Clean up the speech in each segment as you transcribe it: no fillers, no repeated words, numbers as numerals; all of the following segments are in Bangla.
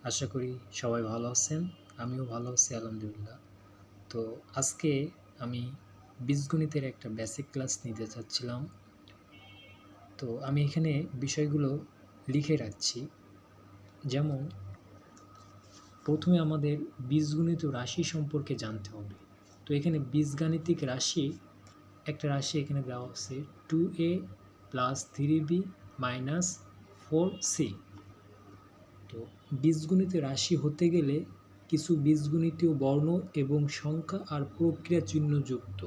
আশা করি সবাই ভালো আছেন। আমিও ভালো আছি আলহামদুলিল্লাহ। তো আজকে আমি বীজগণিতের একটা বেসিক ক্লাস নিতে চাচ্ছিলাম। তো আমি এখানে বিষয়গুলো লিখে রাখছি। যেমন প্রথমে আমাদের বীজগণিত রাশি সম্পর্কে জানতে হবে। তো এখানে বীজগাণিতিক রাশি একটা রাশি এখানে দেওয়া আছে 2a + 3b - 4c। তো বীজগণিতের রাশি হতে গেলে কিছু বীজগণিতীয় বর্ণ এবং সংখ্যা আর প্রক্রিয়া চিহ্ন যুক্ত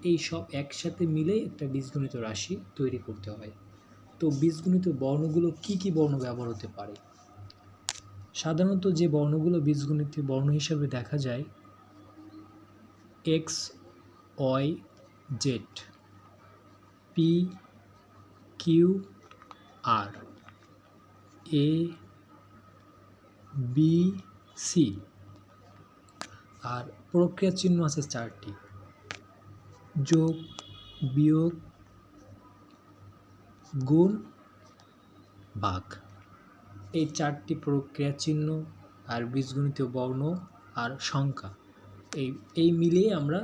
এই সব একসাথে মিলেই একটা বীজগণিত রাশি তৈরি করতে হয়। তো বীজগণিত বর্ণগুলো কি কি বর্ণ ব্যবহার হতে পারে? সাধারণত যে বর্ণগুলো বীজগণিতীয় বর্ণ হিসাবে দেখা যায় X, Y, Z, P, Q, R, A, B, C. আর প্রক্রিয়া চিহ্ন আছে 4টি: যোগ, বিয়োগ, গুণ, ভাগ। এই 4টি প্রক্রিয়া চিহ্ন আর বীজগণিতীয় বর্ণ আর সংখ্যা এই মিলিয়ে আমরা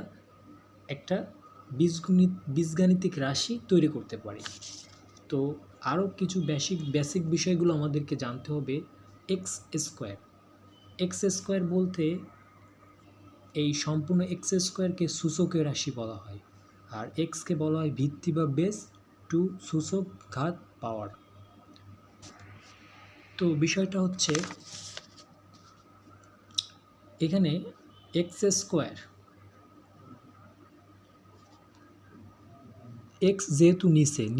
একটা বীজগাণিতিক রাশি তৈরি করতে পারি। তো আরও কিছু বেসিক বিষয়গুলো আমাদেরকে জানতে হবে। এক্স স্কোয়ার বলতে এই সম্পূর্ণ এক্স স্কোয়ারকে সূচকীয় রাশি বলা হয়, আর এক্সকে বলা হয় ভিত্তি বা বেস, টু সূচক, ঘাত, পাওয়ার। তো বিষয়টা হচ্ছে এখানে এক্স যেহেতু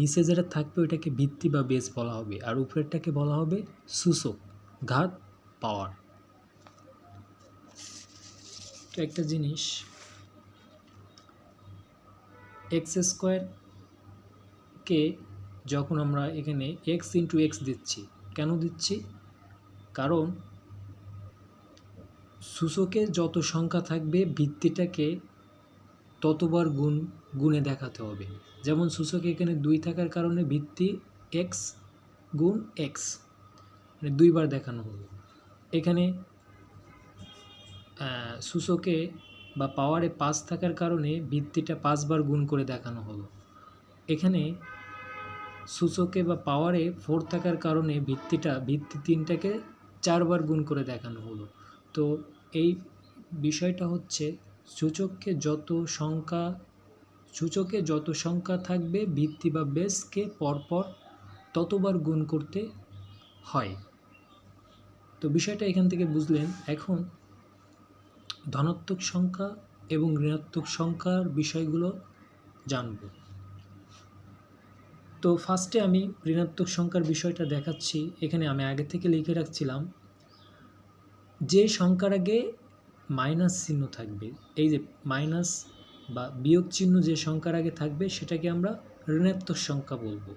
নিচে যেটা থাকবে ওইটাকে ভিত্তি বা বেস বলা হবে, আর উপরেরটাকে বলা হবে সূচক, ঘাত, পাওয়ার। তো একটা জিনিস, এক্স স্কোয়ারকে যখন আমরা এখানে এক্স ইন্টু এক্স দিচ্ছি, কেন দিচ্ছি? কারণ সূচকে যত সংখ্যা থাকবে ভিত্তিটাকে ততবার গুণে দেখাতে হবে। যেমন সূচকে এখানে 2 থাকার কারণে ভিত্তি এক্স গুণ এক্স, মানে 2 বার দেখানো হলো। এখানে সূচকে বা পাওয়ারে 5 থাকার কারণে ভিত্তিটা 5 বার গুণ করে দেখানো হলো। এখানে সূচকে বা পাওয়ারে 4 থাকার কারণে ভিত্তি 3টাকে 4 বার গুণ করে দেখানো হলো। তো এই বিষয়টা হচ্ছে সূচকে যত সংখ্যা থাকবে ভিত্তি বা বেসকে পরপর ততবার গুণ করতে হয়। তো বিষয়টা এখান থেকে বুঝলেন। এখন ধনাত্মক সংখ্যা এবং ঋণাত্মক সংখ্যার বিষয়গুলো জানব। তো ফার্স্টে আমি ঋণাত্মক সংখ্যার বিষয়টা দেখাচ্ছি। এখানে আমি আগে থেকে লিখে রাখছিলাম যে সংখ্যার আগে মাইনাস চিহ্ন থাকবে, এই যে মাইনাস বা বিয়োগ চিহ্ন যে সংখ্যার আগে থাকবে সেটাকে আমরা ঋণাত্মক সংখ্যা বলবো।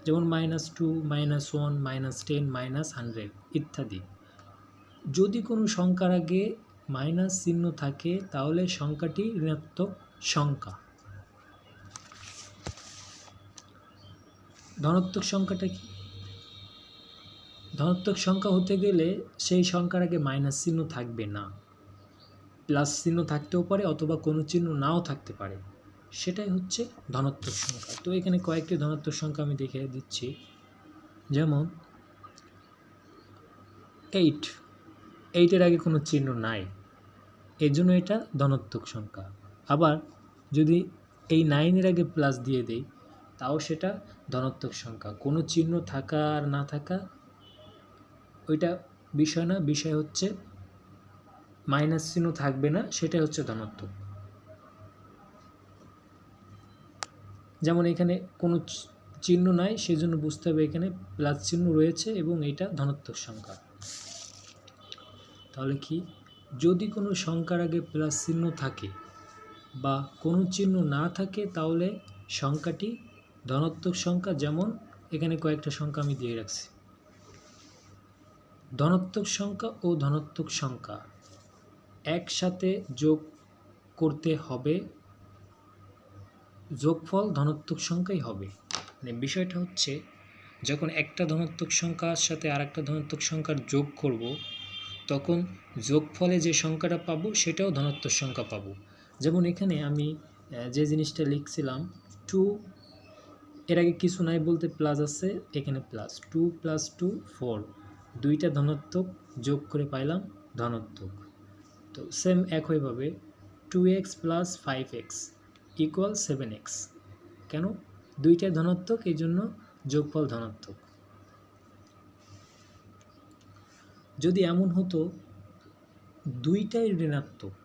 যেমন -2, -1, -10, -100 ইত্যাদি। যদি কোনো সংখ্যার আগে মাইনাস চিহ্ন থাকে তাহলে সংখ্যাটি ঋণাত্মক সংখ্যা। ধনাত্মক সংখ্যাটা কি? ধনাত্মক সংখ্যা হতে গেলে সেই সংখ্যার আগে মাইনাস চিহ্ন থাকবে না, প্লাস চিহ্ন থাকতেও পারে অথবা কোনো চিহ্ন নাও থাকতে পারে, সেটাই হচ্ছে ধনাত্মক সংখ্যা। তো এখানে কয়েকটি ধনাত্মক সংখ্যা আমি দেখিয়ে দিচ্ছি। যেমন 8 আগে কোনো চিহ্ন নাই, এই জন্য এটা ধনাত্মক সংখ্যা। আবার যদি এই 9 আগে প্লাস দিয়ে দেই তাও সেটা ধনাত্মক সংখ্যা। কোনো চিহ্ন থাকা আর না থাকা ওইটা বিষয় না, বিষয় হচ্ছে মাইনাস চিহ্ন থাকবে না, সেটাই হচ্ছে ধনাত্মক। যেমন এখানে কোনো চিহ্ন নাই, সেজন্য বুঝতে হবে এখানে প্লাস চিহ্ন রয়েছে এবং এটা ধনাত্মক সংখ্যা। তাহলে কি, যদি কোনো সংখ্যার আগে প্লাস চিহ্ন থাকে বা কোনো চিহ্ন না থাকে তাহলে সংখ্যাটি ধনাত্মক সংখ্যা। যেমন এখানে কয়েকটা সংখ্যা আমি দিয়ে রাখছি। ধনাত্মক সংখ্যা ও ধনাত্মক সংখ্যা একসাথে যোগ করতে হবে, যোগফল ধনাত্মক সংখ্যাই হবে। মানে বিষয়টা হচ্ছে যখন একটা ধনাত্মক সংখ্যার সাথে আর একটা ধনাত্মক সংখ্যার যোগ করব তখন যোগফলে যে সংখ্যাটা পাবো সেটাও ধনাত্মক সংখ্যা পাবো। যেমন এখানে আমি যে জিনিসটা লিখছিলাম 2, এর আগে কিছু নাই বলতে প্লাস আছে, এখানে প্লাস 2 + 2 4, দুইটা ধনাত্মক যোগ করে পাইলাম ধনাত্মক। তো সেম একইভাবে 2x + 5x = 7x, কেন? দুইটা ধনাত্মক, এই জন্য যোগফল ধনাত্মক। যদি এমন হতো দুইটাই ঋণাত্মক,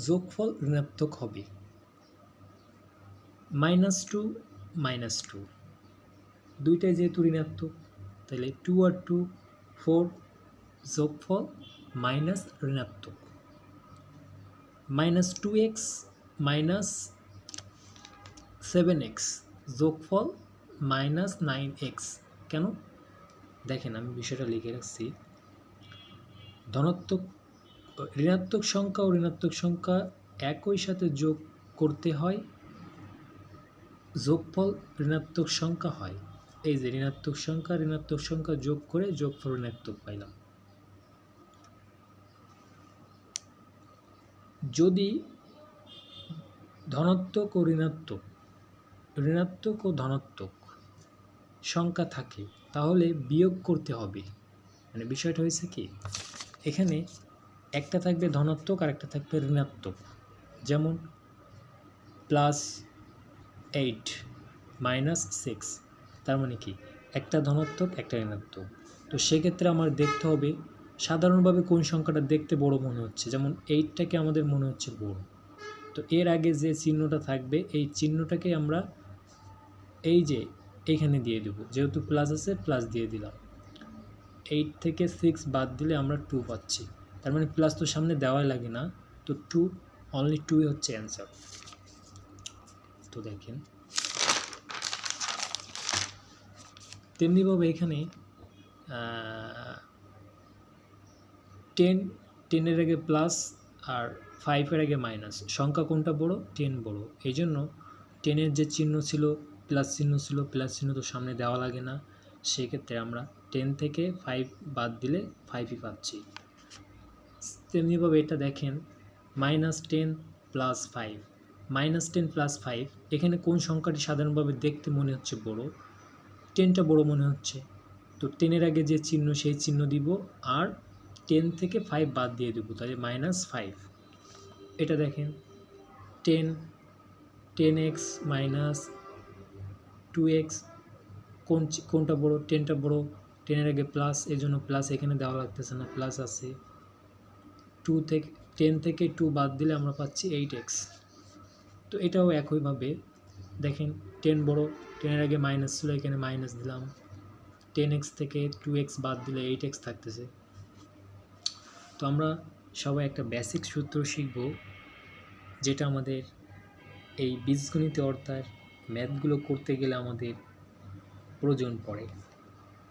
যোগফল ঋণাত্মক হবে। -2 -2, দুইটাই যেহেতু ঋণাত্মক, তাহলে 2 আর 2 4, যোগফল মাইনাস ঋণাত্মক। -2x - 7x, যোগফল -9x, কেন? দেখেন আমি বিষয়টা লিখে রাখছি। ধনাত্মক ঋণাত্মক সংখ্যা ও ঋণাত্মক সংখ্যা একই সাথে যোগ করতে হয়, যোগফল ঋণাত্মক সংখ্যা হয়। এই যে ঋণাত্মক সংখ্যা যোগ করে যোগফল ঋণাত্মক পাইলাম। যদি ধনাত্মক ও ঋণাত্মক ও ধনাত্মক সংখ্যা থাকে তাহলে বিয়োগ করতে হবে। মানে বিষয়টা হয়েছে কি, এখানে একটা থাকবে ধনাত্মক আর একটা থাকবে ঋণাত্মক। যেমন +8 - 6, তার মানে কি একটা ধনাত্মক একটা ঋণাত্মক। তো সেক্ষেত্রে আমার দেখতে হবে সাধারণভাবে কোন সংখ্যাটা দেখতে বড় মনে হচ্ছে। যেমন 8টাকে আমাদের মনে হচ্ছে বড়, তো এর আগে যে চিহ্নটা থাকবে এই চিহ্নটাকে আমরা এই যে এইখানে দিয়ে দেব, যেহেতু প্লাস আছে প্লাস দিয়ে দিলাম। 8 থেকে 6 বাদ দিলে আমরা 2 পাচ্ছি, তার মানে প্লাস তো সামনে দেওয়াই লাগে না, তো 2, অনলি 2 হচ্ছে অ্যান্সার। তো দেখেন তেমনিভাবে এখানে 10 এর আগে প্লাস আর 5-এর আগে মাইনাস, সংখ্যা কোনটা বড়? 10 বড়, এই জন্য 10-এর যে চিহ্ন ছিল প্লাস চিহ্ন ছিল, প্লাস চিহ্ন তো সামনে দেওয়া লাগে না, সেক্ষেত্রে আমরা 10 থেকে 5 বাদ দিলে 5ই পাচ্ছি। তেমনিভাবে এটা দেখেন -10 + 5, -10 + 5, এখানে কোন সংখ্যাটি সাধারণভাবে দেখতে মনে হচ্ছে বড়? 10টা বড় মনে হচ্ছে, তো 10-এর আগে যে চিহ্ন সেই চিহ্ন দিব আর 10 থেকে 5 বাদ দিয়ে দেবো, তাহলে -5। এটা দেখেন 10x - 2x, কোনটা বড়? 10টা বড়, 10-এর আগে প্লাস, এই জন্য প্লাস এখানে দেওয়া লাগতেছে না, প্লাস আছে। 10 থেকে 2 বাদ দিলে আমরা পাচ্ছি 8x। তো এটাও একইভাবে দেখেন 10 বড়, 10-এর আগে মাইনাস ছিল, এখানে মাইনাস দিলাম। 10x থেকে 2x বাদ দিলে 8x থাকতেছে। তো আমরা সবাই একটা বেসিক সূত্র শিখব, যেটা আমাদের এই বীজগণিত অর্থাৎ ম্যাথগুলো করতে গেলে আমাদের প্রয়োজন পড়ে।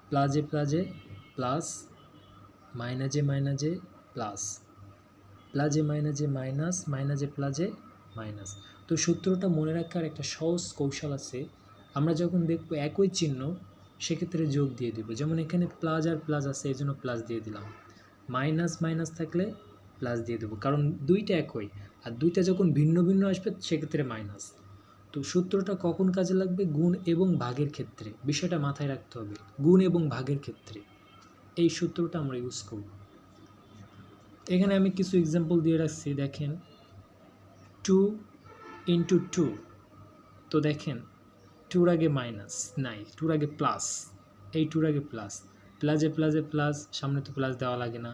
প্লাজে প্লাজে প্লাস, মাইনাজে মাইনাজে প্লাস, প্লাজে মাইনাজে মাইনাস, মাইনাজে প্লাজে মাইনাস। তো সূত্রটা মনে রাখার একটা সহজ কৌশল আছে। আমরা যখন দেখব একই চিহ্ন সেক্ষেত্রে যোগ দিয়ে দেব। যেমন এখানে প্লাস আর প্লাস আছে, এই জন্য প্লাস দিয়ে দিলাম। মাইনাস মাইনাস থাকলে প্লাস দিয়ে দেবো, কারণ দুইটা একই, আর দুইটা যখন ভিন্ন ভিন্ন আসবে সেক্ষেত্রে মাইনাস। তো সূত্রটা কখন কাজে লাগবে? গুণ এবং ভাগের ক্ষেত্রে, বিষয়টা মাথায় রাখতে হবে। গুণ এবং ভাগের ক্ষেত্রে এই সূত্রটা আমরা ইউজ করব। এখানে আমি কিছু এক্সাম্পল দিয়ে রাখছি, দেখেন 2 × 2, তো দেখেন 2-র আগে মাইনাস নাই, 2-র আগে প্লাস, এই 2-র আগে প্লাস, প্লাজে প্লাজে প্লাস, সামনে তো প্লাস দেওয়া লাগে না,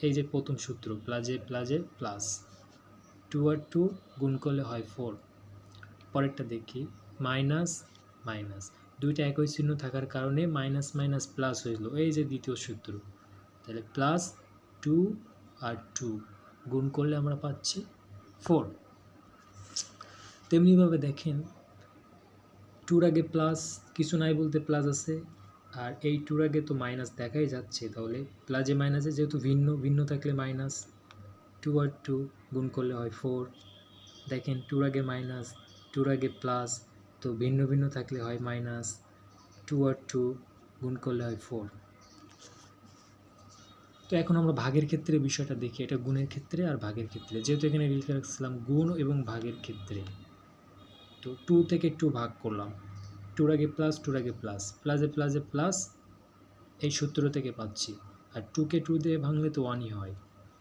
এই যে প্রথম সূত্র প্লাজে প্লাজে প্লাস, 2 আর 2 গুণ করলে হয় 4। পরেরটা দেখি মাইনাস মাইনাস, দুইটা একই চিহ্ন থাকার কারণে মাইনাস মাইনাস প্লাস হইল, এই যে দ্বিতীয় সূত্র, তাহলে প্লাস 2 আর 2 গুণ করলে আমরা পাচ্ছি 4। তেমনিভাবে দেখেন 2-র আগে প্লাস, কিছু নাই বলতে প্লাস আছে, আর এই 2-র আগে তো মাইনাস দেখাই যাচ্ছে, তাহলে প্লাজে মাইনাসে যেহেতু ভিন্ন ভিন্ন থাকলে মাইনাস, 2 আর 2 গুণ করলে হয় 4। দেখেন 2-র আগে মাইনাস, 2-র আগে প্লাস, তো ভিন্ন ভিন্ন থাকলে হয় মাইনাস, 2 আর 2 গুণ করলে হয় 4। তো এখন আমরা ভাগের ক্ষেত্রে বিষয়টা দেখি, এটা গুণের ক্ষেত্রে আর ভাগের ক্ষেত্রে। যেহেতু এখানে লিখে রাখছিলাম গুণ এবং ভাগের ক্ষেত্রে, তো 2 থেকে 2 ভাগ করলাম, 2 আগে প্লাস, 2 আগে প্লাস, প্লাসে প্লাসে প্লাস, এই সূত্র থেকে পাচ্ছি। আর 2কে 2 দিয়ে ভাঙলে তো 1ই হয়।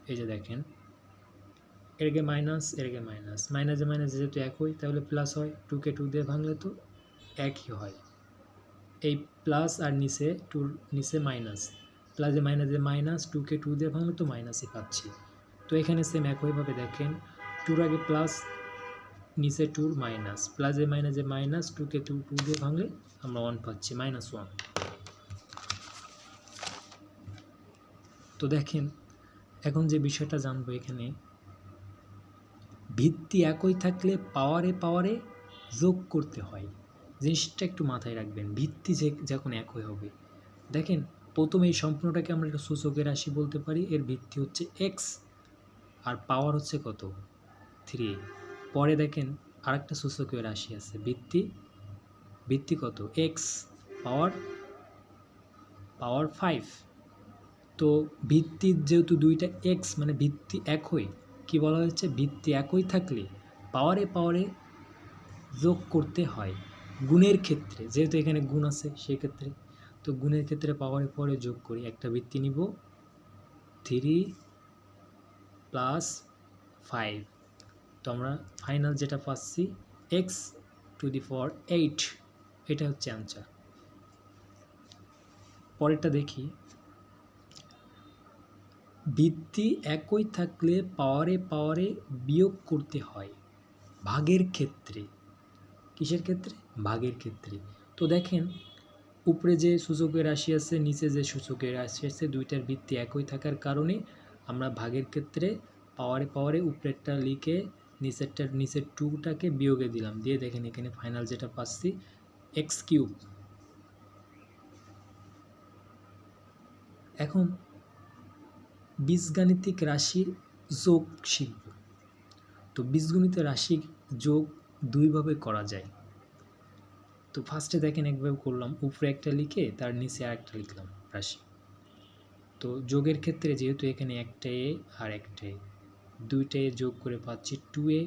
এই যে দেখেন, এর আগে মাইনাস, এর আগে মাইনাস, মাইনাসে মাইনাসে যেহেতু একই তাহলে প্লাস হয়, 2কে 2 দিয়ে ভাঙলে তো একই হয়। এই প্লাস আর নিচে 2 নিচে মাইনাস, প্লাসে মাইনাসে মাইনাস, 2কে 2 দিয়ে ভাঙলে তো মাইনাসই পাচ্ছি। তো এখানে সেম একইভাবে দেখেন, 2 আগে প্লাস, নিচে 2 মাইনাস, প্লাসে মাইনাসে মাইনাস, 2কে 2 দিয়ে ভাঙলে আমরা 1 পাচ্ছি, -1। তো দেখেন এখন যে বিষয়টা জানবো, এখানে ভিত্তি একই থাকলে পাওয়ারে পাওয়ারে যোগ করতে হয়। জিনিসটা একটু মাথায় রাখবেন, ভিত্তি যখন একই হবে। দেখেন প্রথমে এই সম্পূর্ণটাকে আমরা একটা সূচকের রাশি বলতে পারি, এর ভিত্তি হচ্ছে এক্স আর পাওয়ার হচ্ছে কত 3। পরে দেখেন আরেকটা সূচকীয় রাশি আছে, ভিত্তি কত এক্স, পাওয়ার 5। তো ভিত্তির যেহেতু দুইটা এক্স মানে ভিত্তি একই, কি বলা হয়েছে, ভিত্তি একই থাকলে পাওয়ারে পাওয়ারে যোগ করতে হয়। গুণের ক্ষেত্রে যেহেতু এখানে গুণ আছে সেই ক্ষেত্রে, তো গুণের ক্ষেত্রে পাওয়ারে পাওয়ারে যোগ করি, একটা ভিত্তি নিব 3 + 5, তো আমরা ফাইনাল যেটা পাচ্ছি x⁸ 8, এটা হচ্ছে অ্যান্সার। পরেরটা দেখি, ভিত্তি একই থাকলে পাওয়ারে পাওয়ারে বিয়োগ করতে হয় ভাগের ক্ষেত্রে। কিসের ক্ষেত্রে? ভাগের ক্ষেত্রে। তো দেখেন উপরে যে সূচকের রাশি আছে, নিচে যে সূচকের রাশি আছে, দুইটার ভিত্তি একই থাকার কারণে আমরা ভাগের ক্ষেত্রে পাওয়ারে পাওয়ারে উপরেরটা লিখে নিচের 2টাকে বিয়োগে দিলাম, দিয়ে দেখেন এখানে ফাইনাল যেটা পাচ্ছি x³। এখন বীজগাণিতিক রাশির যোগ শিখব। তো বীজগণিত রাশির যোগ দুইভাবে করা যায়। তো ফার্স্টে দেখেন একভাবে করলাম, উপরে একটা লিখে তার নিচে আরেকটা লিখলাম রাশি। তো যোগের ক্ষেত্রে যেহেতু এখানে একটা এ আর একটা এ, দুইটা এ যোগ করে পাচ্ছি 2a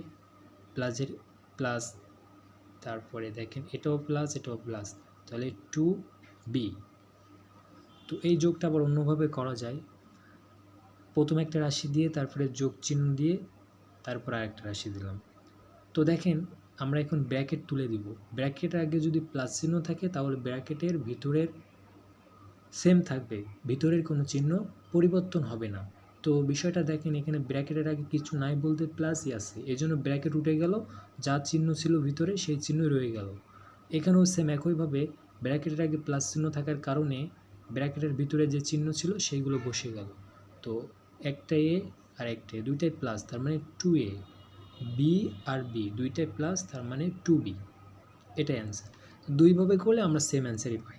প্লাসের প্লাস, তারপরে দেখেন এটাও প্লাস এটাও প্লাস, তাহলে 2b। তো এই যোগটা আবার অন্যভাবে করা যায়, প্রথমে একটা রাশি দিয়ে তারপরে যোগ চিহ্ন দিয়ে তারপর আরেকটা রাশি দিলাম। তো দেখেন আমরা এখন ব্র্যাকেট তুলে দিব, ব্র্যাকেটের আগে যদি প্লাস চিহ্ন থাকে তাহলে ব্র্যাকেটের ভিতরের সেম থাকবে, ভিতরের কোনো চিহ্ন পরিবর্তন হবে না। তো বিষয়টা দেখেন এখানে ব্র্যাকেটের আগে কিছু নাই বলতে প্লাসই আছে, এই জন্য ব্র্যাকেট উঠে গেল, যা চিহ্ন ছিল ভিতরে সেই চিহ্নই রয়ে গেল। এখানেও সেম একইভাবে ব্র্যাকেটের আগে প্লাস চিহ্ন থাকার কারণে ব্র্যাকেটের ভিতরে যে চিহ্ন ছিল সেইগুলো বসে গেল। তো একটা এ আর একটা এ দুইটাই প্লাস, তার মানে 2a, বি আর বি দুইটাই প্লাস, তার মানে 2b, এটাই অ্যান্সার। দুইভাবে করলে আমরা সেম অ্যান্সারই পাই।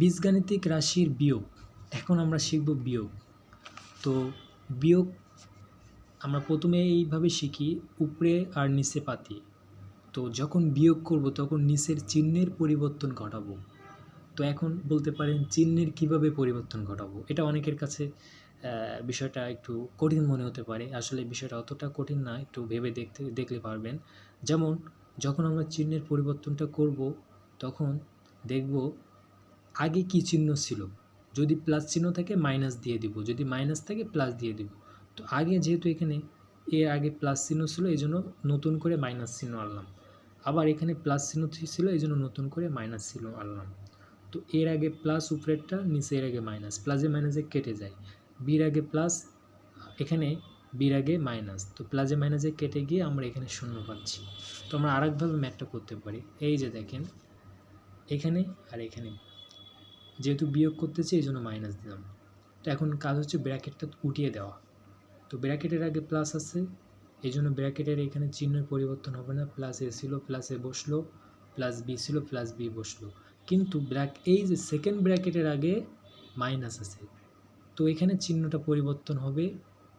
বীজগাণিতিক রাশির বিয়োগ, এখন আমরা শিখব বিয়োগ। তো বিয়োগ আমরা প্রথমে এইভাবে শিখি, উপরে আর নিচে পাতি। তো যখন বিয়োগ করব তখন নিচের চিহ্নের পরিবর্তন ঘটাবো। তো এখন বলতে পারেন চিহ্নের কিভাবে পরিবর্তন ঘটাবো, এটা অনেকের কাছে বিষয়টা একটু কঠিন মনে হতে পারে। আসলে বিষয়টা অতটা কঠিন না, একটু ভেবে দেখলে পারবেন। যেমন যখন আমরা চিহ্নের পরিবর্তনটা করব তখন দেখব আগে কি চিহ্ন ছিল, যদি প্লাস চিহ্ন থাকে মাইনাস দিয়ে দিব, যদি মাইনাস থাকে প্লাস দিয়ে দিব। তো আগে যেহেতু এখানে এর আগে প্লাস চিহ্ন ছিল এই জন্য নতুন করে মাইনাস চিহ্ন আনলাম, আবার এখানে প্লাস চিহ্ন ছিল এই জন্য নতুন করে মাইনাস চিহ্ন আনলাম। তো এর আগে প্লাস উপরেরটা, নিচে এর আগে মাইনাস, প্লাসে মাইনাসে কেটে যায়, বির আগে প্লাস, এখানে বির আগে মাইনাস, তো প্লাসে মাইনাসে কেটে গিয়ে আমরা এখানে শূন্য পাচ্ছি। তো আমরা আরেকভাবে ম্যাথটা করতে পারি, এই যে দেখেন এখানে আর এখানে যেহেতু বিয়োগ করতেছি এই জন্য মাইনাস দিলাম। তো এখন কাজ হচ্ছে ব্র্যাকেটটা উঠিয়ে দেওয়া। তো ব্র্যাকেটের আগে প্লাস আছে এই জন্য ব্র্যাকেটের এখানে চিহ্নের পরিবর্তন হবে না, প্লাস এ ছিল প্লাস এ বসলো, প্লাস বি ছিল প্লাস বি বসলো। কিন্তু এই যে সেকেন্ড ব্র্যাকেটের আগে মাইনাস আছে, তো এখানে চিহ্নটা পরিবর্তন হবে।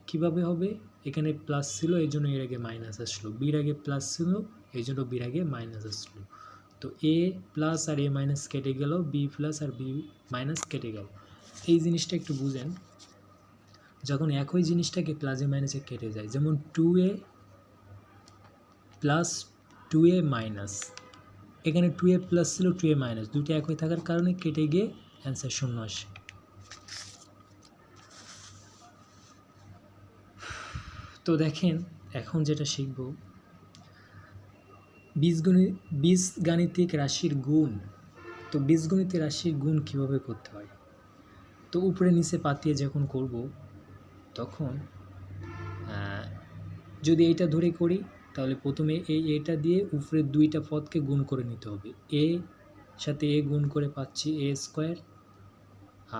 কিভাবে হবে, এখানে প্লাস ছিল এই জন্য এর আগে মাইনাস আসলো, বির আগে প্লাস ছিল এই জন্য বির আগে মাইনাস আসলো। তো এ প্লাস আর এ মাইনাস কেটে গেল, বি প্লাস আর বি মাইনাস কেটে গেল। এই জিনিসটা একটু বুঝেন, যখন একই জিনিসটাকে প্লাসে মাইনাসে কেটে যায়, যেমন 2a প্লাস 2a মাইনাস, এখানে 2a প্লাস ছিল 2a মাইনাস, দুটো একই থাকার কারণে কেটে গিয়ে অ্যান্সার 0 আসে। তো দেখেন এখন যেটা শিখব বীজগাণিতিক রাশির গুণ। তো বীজগণিতের রাশির গুণ কিভাবে করতে হয়, তো উপরে নিচে পাতিয়ে যখন করব তখন যদি এইটা ধরে করি তাহলে প্রথমে এটা দিয়ে উপরের দুইটা পদকে গুণ করে নিতে হবে। এ সাথে এ গুণ করে পাচ্ছি এ স্কোয়ার,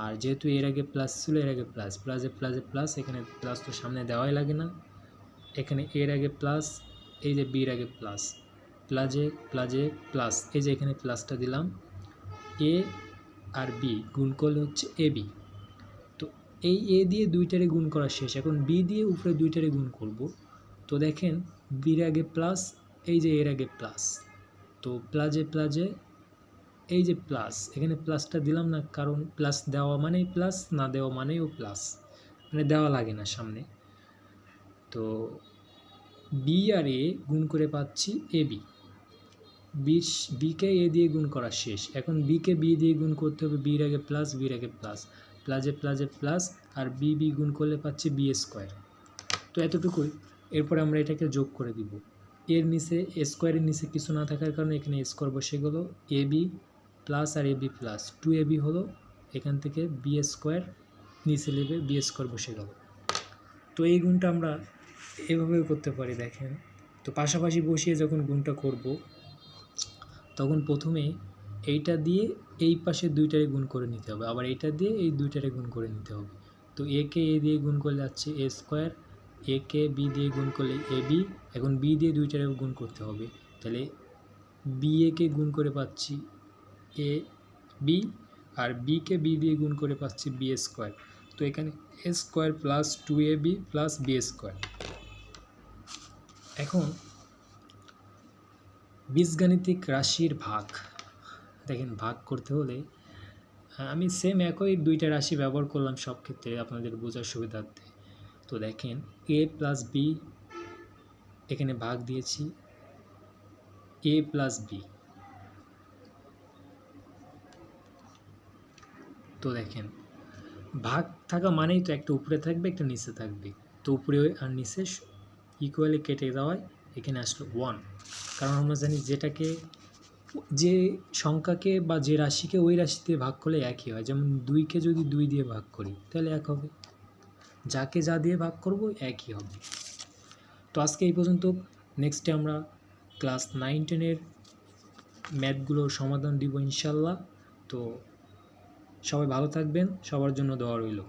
আর যেহেতু এর আগে প্লাস ছিল এর আগে প্লাস, প্লাসে প্লাসে প্লাস, এখানে প্লাস তো সামনে দেওয়াই লাগে না, এখানে এর আগে প্লাস, এই যে বির আগে প্লাস, প্লাসে প্লাসে প্লাস, এই যে এখানে প্লাসটা দিলাম, এ আর বি গুণ করলে হচ্ছে এ বি। তো এই এ দিয়ে দুইটারে গুণ করা শেষ, এখন বি দিয়ে উপরে দুইটারে গুণ করব। তো দেখেন বির আগে প্লাস, এই যে এর আগে প্লাস, তো প্লাসে প্লাসে এই যে প্লাস, এখানে প্লাসটা দিলাম না, কারণ প্লাস দেওয়া মানেই প্লাস, না দেওয়া মানেও প্লাস, মানে দেওয়া লাগে না সামনে। তো বি আর এ গুণ করে পাচ্ছি এ বি, বিকে এ দিয়ে গুণ করা শেষ, এখন বিকে বি দিয়ে গুণ করতে হবে, বির আগে প্লাস, বির আগে প্লাস, প্লাসে প্লাসে প্লাস, আর বি বি গুণ করলে পাচ্ছি বি স্কোয়ার। তো এতটুকুই। এরপরে আমরা এটাকে যোগ করে দিব, এর নিচে স্কোয়ারের নিচে কিছু না থাকার কারণে এখানে স্কোয়ার বসে গেল, A B plus R A B plus 2ab হলো, এখান থেকে বি স্কোয়ার নিচে নেবে বি স্কোয়ার বসে গেল। তো এই গুণটা আমরা এভাবেও করতে পারি, দেখেন। তো পাশাপাশি বসিয়ে যখন গুণটা করব তখন প্রথমে এইটা দিয়ে এই পাশে দুইটারে গুণ করে নিতে হবে, আবার এইটা দিয়ে এই দুইটারে গুণ করে নিতে হবে। তো একে এ দিয়ে গুণ করলে যাচ্ছে এ স্কোয়ার, একে বি দিয়ে গুণ করলে এ বি, এখন বি দিয়ে দুইটারে গুণ করতে হবে, তাহলে বি একে গুণ করে পাচ্ছি A B, R bike B দিয়ে গুণ করে পাচ্ছি বি স্কোয়ার। তো এখানে a square plus 2ab plus b square. এখন বীজগাণিতিক রাশির ভাগ, দেখেন ভাগ করতে হলে আমি সেম একই দুইটা রাশি ব্যবহার করলাম সব ক্ষেত্রে আপনাদের বোঝার সুবিধার্থে। তো দেখেন এ প্লাস বি, এখানে ভাগ দিয়েছি এ প্লাস বি। তো দেখেন ভাগ থাকা মানেই তো একটা উপরে থাকবে একটা নিচে থাকবে, তো উপরে আর নিচে ইকুয়ালি কেটে দেওয়ায় এখানে আসলো 1, কারণ আমরা জানি যেটাকে, যে সংখ্যাকে বা যে রাশিকে ওই রাশি দিয়ে ভাগ করলে একই হয়, যেমন 2কে যদি 2 দিয়ে ভাগ করি তাহলে 1 হবে, যাকে যা দিয়ে ভাগ করব একই হবে। তো আজকে এই পর্যন্ত, নেক্সটে আমরা ক্লাস 9-10-এর ম্যাথগুলোর সমাধান দিব ইনশাল্লাহ। তো সবাই ভালো থাকবেন, সবার জন্য দোয়া রইল।